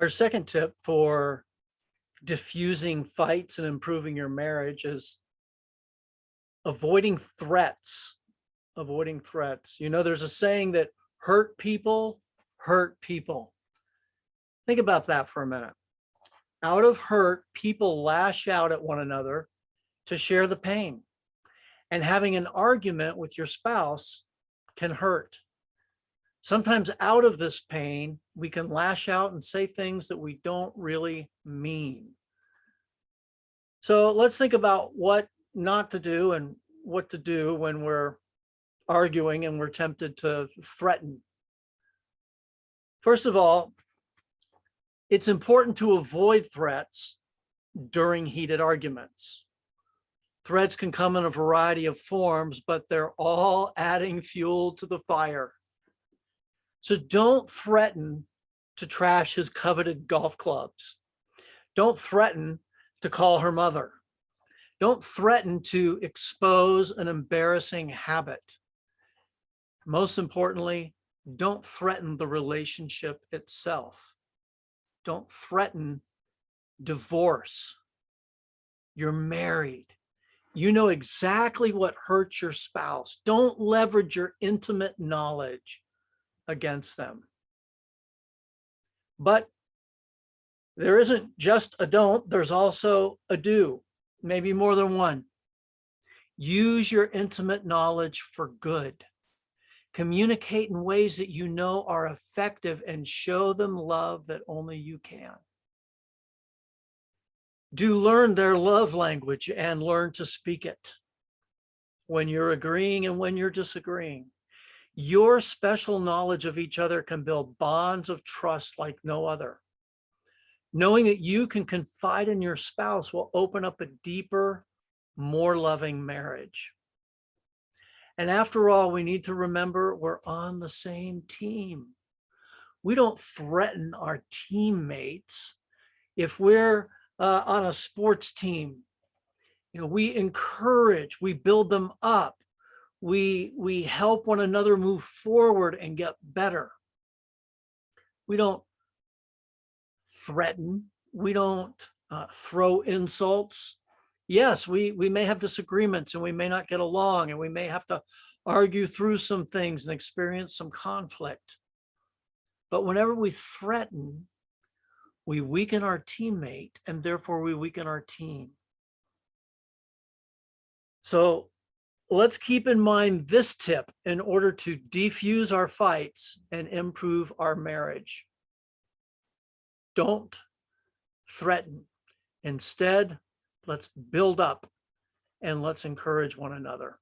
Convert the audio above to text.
Our second tip for diffusing fights and improving your marriage is avoiding threats. Avoiding threats. You know, there's a saying that hurt people hurt people. Think about that for a minute. Out of hurt, people lash out at one another to share the pain. And having an argument with your spouse can hurt. Sometimes out of this pain, we can lash out and say things that we don't really mean. So let's think about what not to do and what to do when we're arguing and we're tempted to threaten. First of all, it's important to avoid threats during heated arguments. Threats can come in a variety of forms, but they're all adding fuel to the fire. So don't threaten to trash his coveted golf clubs. Don't threaten to call her mother. Don't threaten to expose an embarrassing habit. Most importantly, don't threaten the relationship itself. Don't threaten divorce. You're married. You know exactly what hurts your spouse. Don't leverage your intimate knowledge against them. But there isn't just a don't, there's also a do, maybe more than one. Use your intimate knowledge for good. Communicate in ways that you know are effective and show them love that only you can. Do learn their love language and learn to speak it when you're agreeing and when you're disagreeing. Your special knowledge of each other can build bonds of trust like no other. Knowing that you can confide in your spouse will open up a deeper, more loving marriage. And after all, we need to remember we're on the same team. We don't threaten our teammates. If we're on a sports team, you know, we encourage, we build them up. We help one another move forward and get better. We don't threaten. We don't throw insults. Yes, we may have disagreements and we may not get along and we may have to argue through some things and experience some conflict. But whenever we threaten, we weaken our teammate and therefore we weaken our team. So let's keep in mind this tip in order to defuse our fights and improve our marriage. Don't threaten. Instead, let's build up and let's encourage one another.